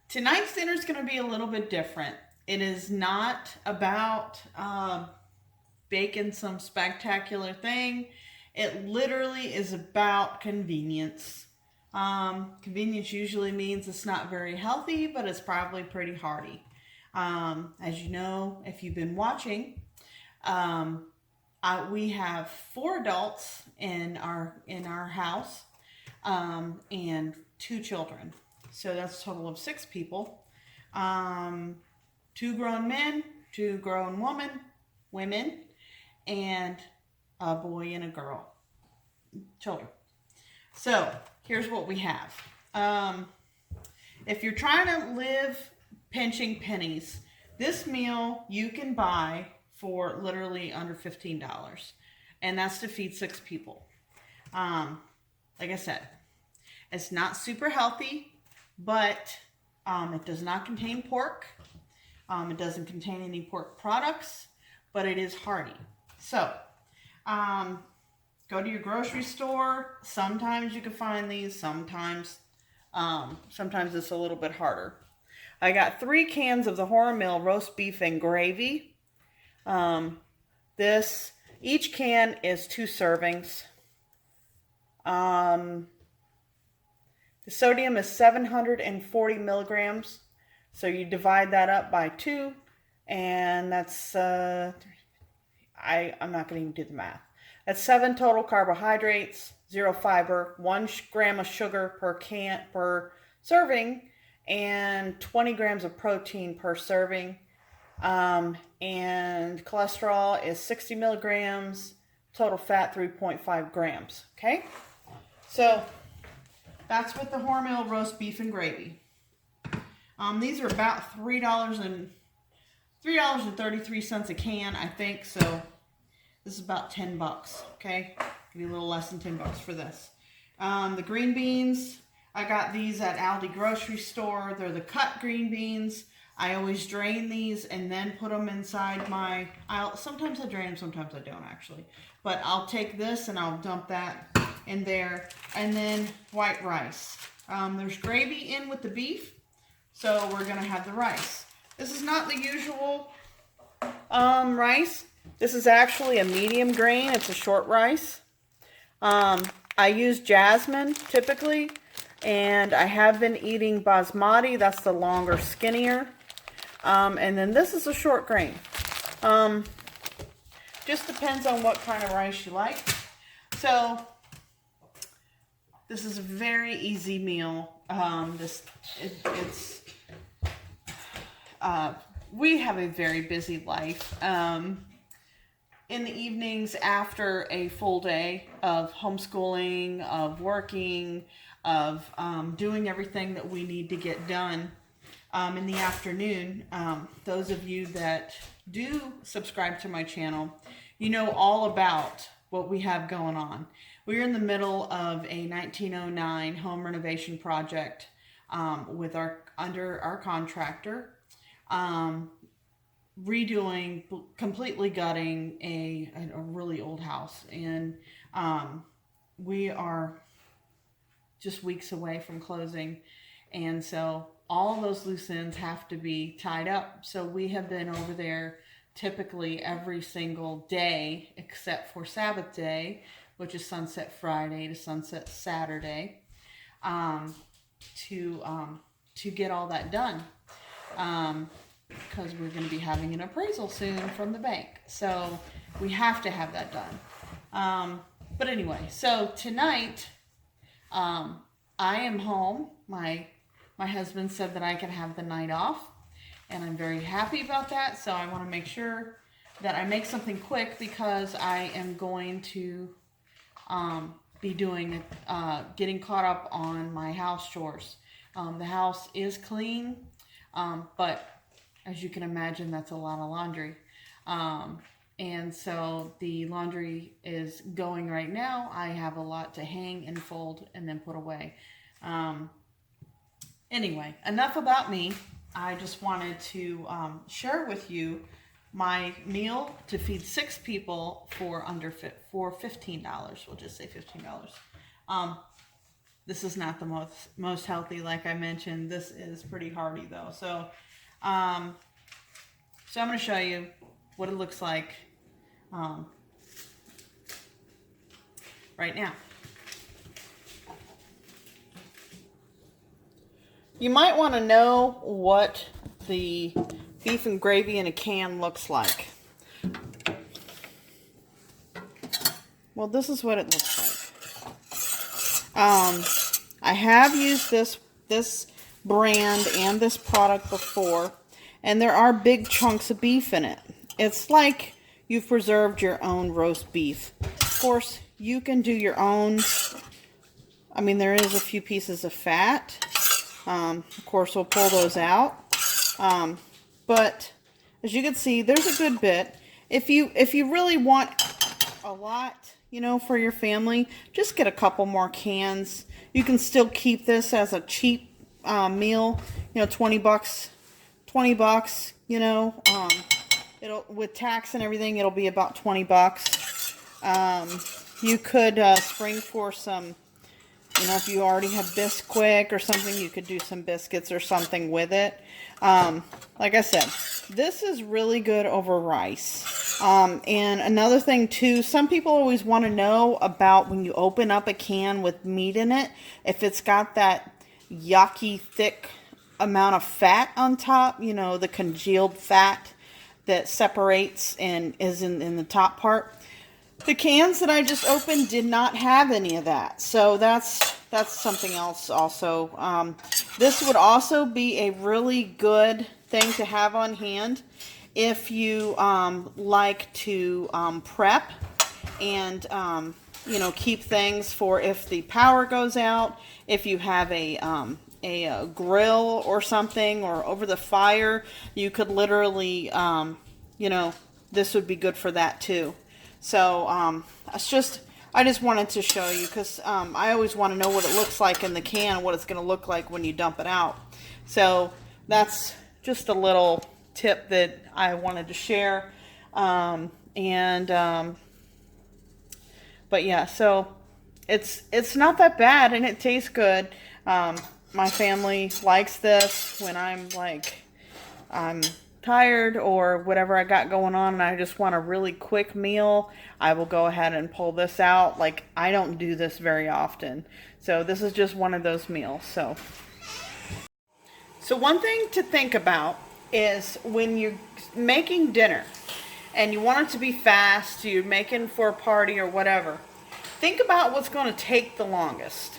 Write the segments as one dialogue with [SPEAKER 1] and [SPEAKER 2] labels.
[SPEAKER 1] Tonight's dinner is going to be a little bit different. It is not about baking some spectacular thing. It literally is about convenience. Convenience usually means it's not very healthy, but it's probably pretty hearty. As you know, if you've been watching, um, we have four adults in our house, and two children. So that's a total of six people. Um, Two grown men, two grown women, and a boy and a girl, children. So here's what we have. Um, if you're trying to live pinching pennies, this meal you can buy for literally under $15, and that's to feed six people. Um, like I said, it's not super healthy, but it does not contain pork. It doesn't contain any pork products, but it is hearty. So, um, go to your grocery store. Sometimes you can find these. Sometimes it's a little bit harder. I got 3 cans of the Hormel roast beef and gravy. Um, this each can is 2 servings. Um, the sodium is 740 milligrams. So you divide that up by 2, and that's, I'm not going to even do the math. That's 7 total carbohydrates, 0 fiber, 1 gram of sugar per serving, and 20 grams of protein per serving. And cholesterol is 60 milligrams, total fat 3.5 grams. Okay? So that's with the Hormel roast beef and gravy. These are about $3.33 a can, I think. So this is about $10. Okay, maybe a little less than $10 for this. The green beans, I got these at Aldi grocery store. They're the cut green beans. I always drain these and then put them inside my. Sometimes I drain them, sometimes I don't actually. But I'll take this and I'll dump that in there, and then white rice. There's gravy in with the beef. So we're going to have the rice. This is not the usual rice. This is actually a medium grain. It's a short rice. I use jasmine typically, and I have been eating basmati. That's the longer, skinnier. And then this is a short grain. Just depends on what kind of rice you like. So this is a very easy meal. We have a very busy life. In the evenings after a full day of homeschooling, of working, of doing everything that we need to get done in the afternoon, those of you that do subscribe to my channel, you know all about what we have going on. We're in the middle of a 1909 home renovation project under our contractor, redoing, completely gutting a really old house, and we are just weeks away from closing, and so all of those loose ends have to be tied up. So we have been over there typically every single day except for Sabbath day, which is Sunset Friday to Sunset Saturday, to get all that done. Because we're going to be having an appraisal soon from the bank. So we have to have that done. But anyway, so tonight, I am home. My husband said that I can have the night off, and I'm very happy about that. So I want to make sure that I make something quick, because I am going to be doing getting caught up on my house chores. The house is clean, but as you can imagine, that's a lot of laundry. And so the laundry is going right now. I have a lot to hang and fold and then put away. Anyway, enough about me. I just wanted to share with you my meal to feed 6 people for $15. We'll just say $15. This is not the most healthy, like I mentioned. This is pretty hearty though. Um, so I'm going to show you what it looks like um, right now. You might want to know what the beef and gravy in a can looks like. Well, this is what it looks like. I have used this brand and this product before, and there are big chunks of beef in it. It's like you've preserved your own roast beef. Of course, you can do your own. I mean, there is a few pieces of fat. Of course, we'll pull those out. But as you can see, there's a good bit. If you really want a lot, you know, for your family, just get a couple more cans. You can still keep this as a cheap meal. You know, 20 bucks, you know. It'll, with tax and everything, it'll be about 20 bucks. You could spring for some, you know, if you already have Bisquick or something, you could do some biscuits or something with it. Like I said, this is really good over rice. And another thing too, some people always want to know about when you open up a can with meat in it, if it's got that yucky, thick amount of fat on top, you know, the congealed fat that separates and is in the top part. The cans that I just opened did not have any of that. So that's something else also. This would also be a really good thing to have on hand if you like to prep and you know, keep things for if the power goes out, if you have a grill or something, or over the fire, you could literally you know, this would be good for that too. So I just wanted to show you, because I always want to know what it looks like in the can, what it's going to look like when you dump it out. So that's just a little tip that I wanted to share. But yeah, so it's not that bad, and it tastes good. My family likes this when I'm tired or whatever I got going on and I just want a really quick meal. I will go ahead and pull this out. Like, I don't do this very often, so this is just one of those meals. So one thing to think about is when you're making dinner and you want it to be fast, you're making for a party or whatever, think about what's going to take the longest.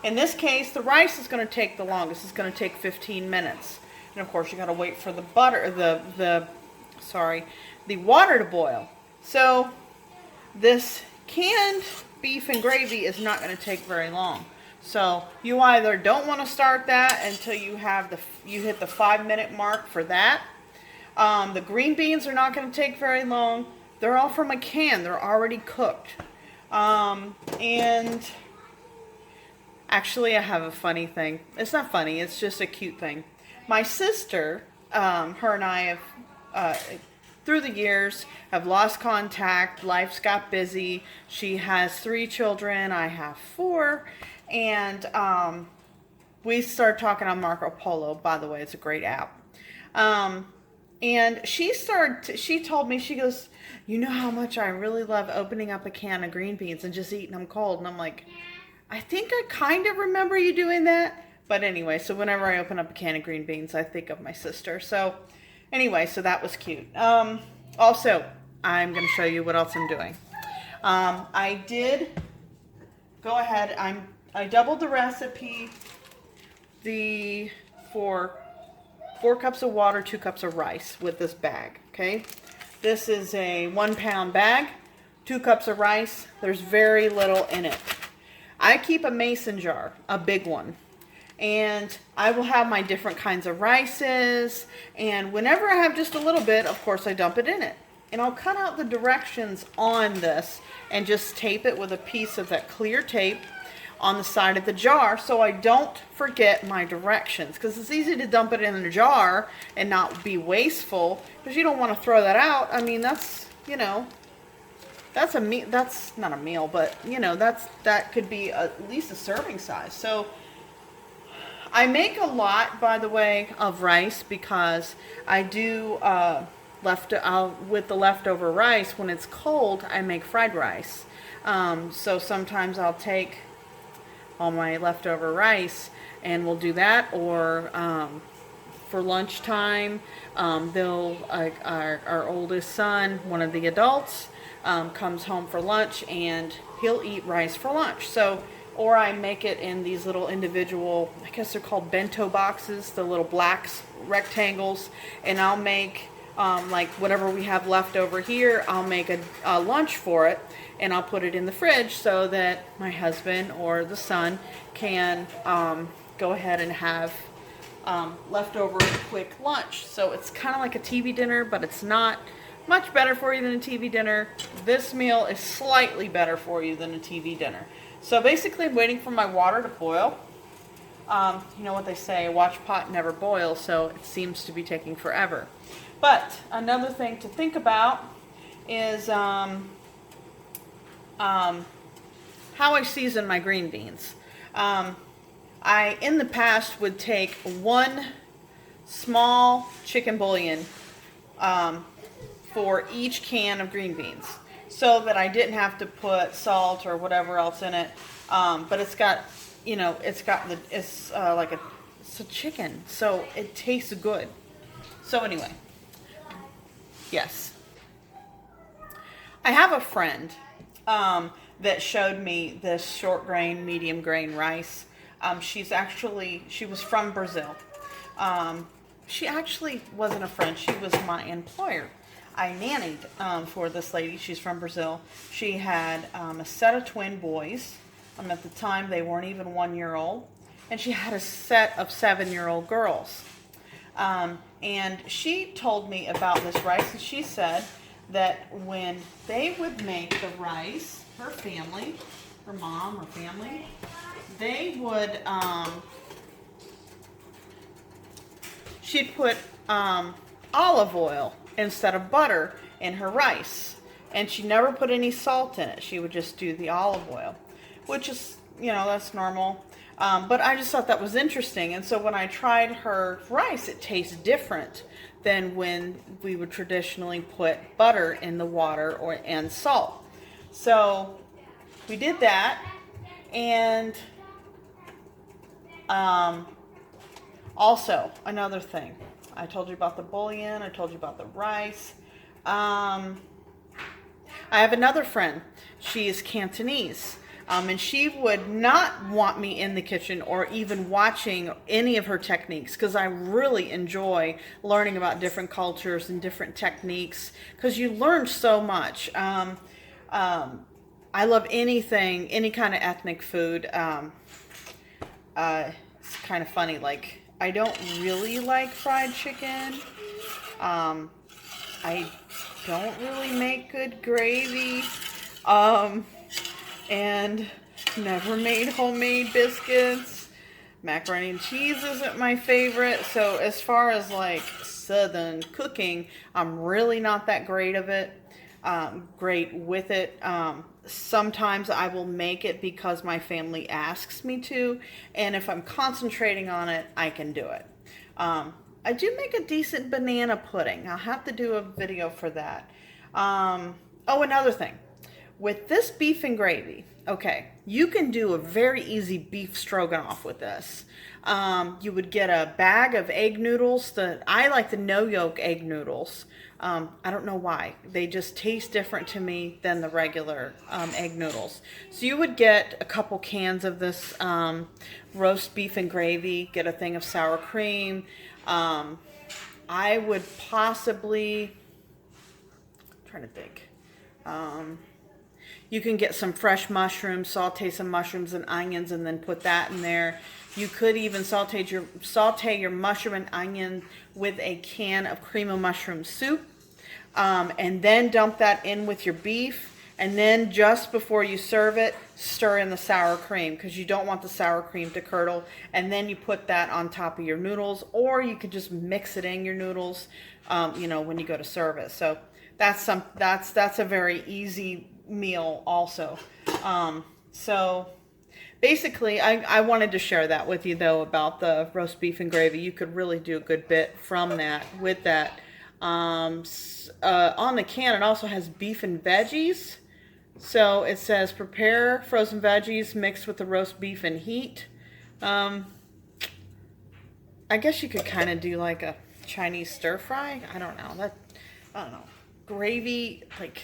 [SPEAKER 1] In this case, the rice is going to take the longest. It's going to take 15 minutes. And of course, you got to wait for the water to boil. So this canned beef and gravy is not going to take very long. So you either don't want to start that until you hit the 5-minute mark for that. The green beans are not going to take very long. They're all from a can. They're already cooked. And actually, I have a funny thing. It's not funny. It's just a cute thing. My sister, her and I have, through the years, have lost contact. Life's got busy. She has 3 children. I have 4. And we started talking on Marco Polo. By the way, it's a great app. And she told me, she goes, you know how much I really love opening up a can of green beans and just eating them cold. And I'm like, I think I kind of remember you doing that. But anyway, so whenever I open up a can of green beans, I think of my sister. So anyway, so that was cute. Also, I'm going to show you what else I'm doing. I did go ahead. I doubled the recipe for 4 cups of water, 2 cups of rice with this bag. Okay, this is a 1-pound bag, 2 cups of rice. There's very little in it. I keep a mason jar, a big one. And I will have my different kinds of rices, and whenever I have just a little bit, of course I dump it in it. And I'll cut out the directions on this and just tape it with a piece of that clear tape on the side of the jar so I don't forget my directions, because it's easy to dump it in a jar and not be wasteful, because you don't want to throw that out. I mean, that's, you know, that's a meal. That's not a meal, but you know, that could be at least a serving size. So I make a lot, by the way, of rice because I do with the leftover rice when it's cold. I make fried rice. So sometimes I'll take all my leftover rice and we'll do that, or for lunchtime, our oldest son, one of the adults, comes home for lunch and he'll eat rice for lunch. So, or I make it in these little individual, I guess they're called bento boxes, the little black rectangles, and I'll make like whatever we have left over here, I'll make a lunch for it, and I'll put it in the fridge so that my husband or the son can go ahead and have leftover quick lunch. So it's kind of like a TV dinner, but it's not much better for you than a TV dinner. This meal is slightly better for you than a TV dinner. So basically I'm waiting for my water to boil. You know what they say, watch pot never boil, so it seems to be taking forever. But another thing to think about is how I season my green beans. I, in the past, would take one small chicken bouillon for each can of green beans, so that I didn't have to put salt or whatever else in it. But it's got, you know, it's a chicken, so it tastes good. So anyway, yes, I have a friend that showed me this short grain, medium grain rice. She was from Brazil. She actually wasn't a friend. She was my employer. I nannied for this lady. She's from Brazil. She had a set of twin boys. At the time, they weren't even 1 year old. And she had a set of 7-year-old girls. And she told me about this rice, and she said that when they would make the rice, her family, her mom, her family, they would, she'd put olive oil instead of butter in her rice. And she never put any salt in it. She would just do the olive oil, which is, you know, that's normal. But I just thought that was interesting. And so when I tried her rice, it tastes different than when we would traditionally put butter in the water and salt. So we did that. And also, another thing. I told you about the bouillon. I told you about the rice. I have another friend. She is Cantonese. And she would not want me in the kitchen or even watching any of her techniques, because I really enjoy learning about different cultures and different techniques, because you learn so much. I love anything, any kind of ethnic food. It's kind of funny, like, I don't really like fried chicken. I don't really make good gravy. And never made homemade biscuits. Macaroni and cheese isn't my favorite. So as far as like Southern cooking, I'm really not that great with it. Sometimes I will make it because my family asks me to, and if I'm concentrating on it, I can do it. I do make a decent banana pudding. I'll have to do a video for that. Oh, another thing. With this beef and gravy, okay, you can do a very easy beef stroganoff with this. You would get a bag of egg noodles. I like the no yolk egg noodles. I don't know why. They just taste different to me than the regular egg noodles. So you would get a couple cans of this roast beef and gravy, get a thing of sour cream. I would possibly, I'm trying to think. You can get some fresh mushrooms, saute some mushrooms and onions, and then put that in there. You could even saute your mushroom and onion with a can of cream of mushroom soup, and then dump that in with your beef. And then just before you serve it, stir in the sour cream, because you don't want the sour cream to curdle. And then you put that on top of your noodles, or you could just mix it in your noodles, you know, when you go to serve it. So that's a very easy meal also. So basically, I wanted to share that with you, though, about the roast beef and gravy. You could really do a good bit from that, with that. On the can, it also has beef and veggies. So it says, prepare frozen veggies mixed with the roast beef and heat. I guess you could kind of do like a Chinese stir fry. I don't know. Gravy, like,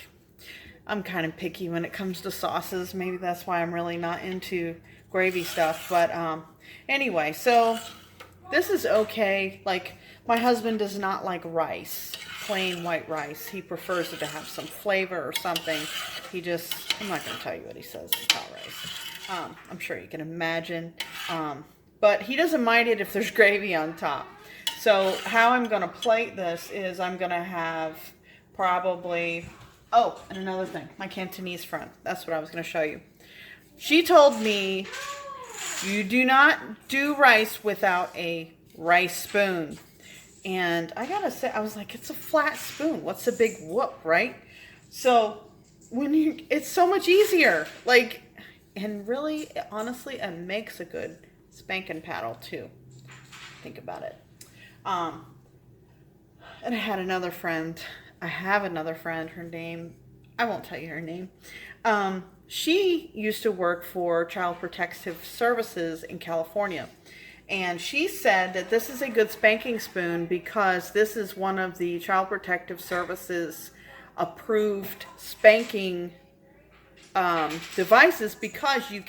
[SPEAKER 1] I'm kind of picky when it comes to sauces. Maybe that's why I'm really not into gravy stuff. But anyway, so this is okay. Like, my husband does not like rice, plain white rice. He prefers it to have some flavor or something. I'm not going to tell you what he says about rice. I'm sure you can imagine. But he doesn't mind it if there's gravy on top. So how I'm going to plate this is I'm going to have probably... Oh, and another thing, my Cantonese friend. That's what I was going to show you. She told me you do not do rice without a rice spoon. And I gotta say, I was like, it's a flat spoon. What's the big whoop, right? So it's so much easier. Like, and really, honestly, it makes a good spanking paddle too. Think about it. And I have another friend. Her name, I won't tell you her name. She used to work for Child Protective Services in California. And she said that this is a good spanking spoon because this is one of the Child Protective Services approved spanking devices, because it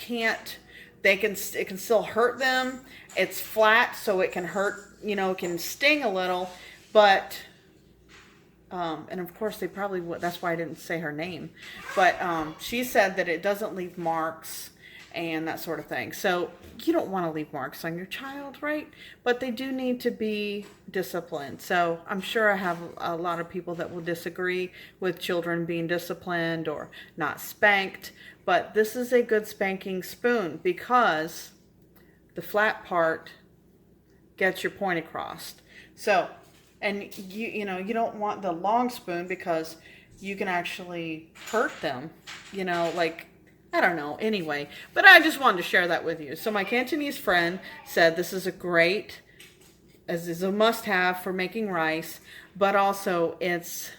[SPEAKER 1] can still hurt them. It's flat, so it can hurt, it can sting a little, but and of course they probably would. That's why I didn't say her name. But she said that it doesn't leave marks and that sort of thing. So you don't want to leave marks on your child, right? But they do need to be disciplined. So I'm sure I have a lot of people that will disagree with children being disciplined or not spanked. But this is a good spanking spoon because the flat part gets your point across. So, and you don't want the long spoon because you can actually hurt them, like, I don't know, anyway. But I just wanted to share that with you. So my Cantonese friend said this is a must-have for making rice, but also it's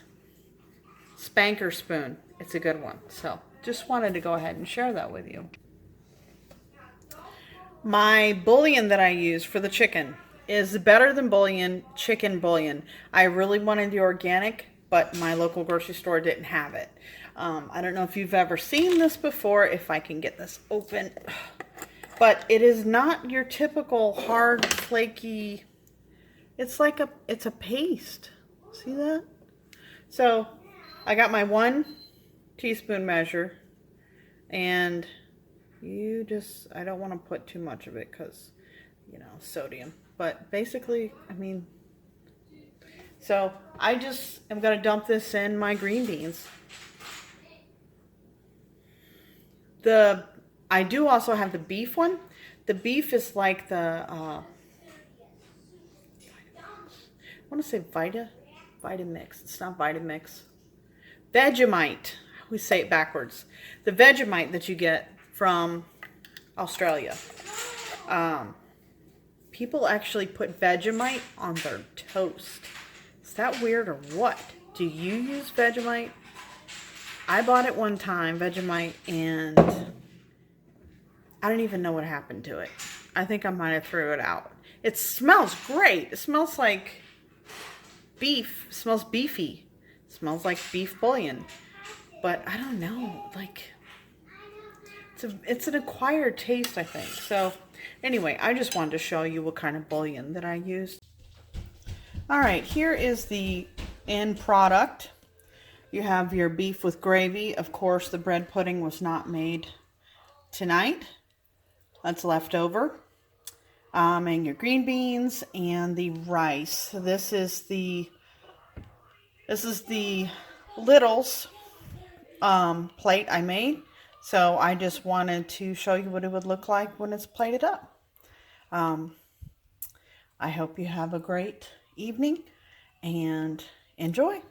[SPEAKER 1] spanker spoon. It's a good one. So just wanted to go ahead and share that with you. My bouillon that I use for the chicken is Better Than Bouillon chicken bouillon. I really wanted the organic, but my local grocery store didn't have it. I don't know if you've ever seen this before, if I can get this open, but it is not your typical hard, flaky, it's a paste. See that? So I got my 1 teaspoon measure, and I don't want to put too much of it because, sodium. But basically, so I just am going to dump this in my green beans. I do also have the beef one. The beef is like I want to say Vitamix. It's not Vitamix. Vegemite. We say it backwards. The Vegemite that you get from Australia. People actually put Vegemite on their toast. Is that weird or what? Do you use Vegemite? I bought it one time, Vegemite, and I don't even know what happened to it. I think I might have threw it out. It smells great. It smells like beef. It smells beefy. It smells like beef bouillon. But I don't know, like, it's an acquired taste, I think. So anyway, I just wanted to show you what kind of bouillon that I used. All right, here is the end product. You have your beef with gravy. Of course, the bread pudding was not made tonight. That's left over. And your green beans and the rice. This is the Littles plate I made. So I just wanted to show you what it would look like when it's plated up. I hope you have a great evening and enjoy.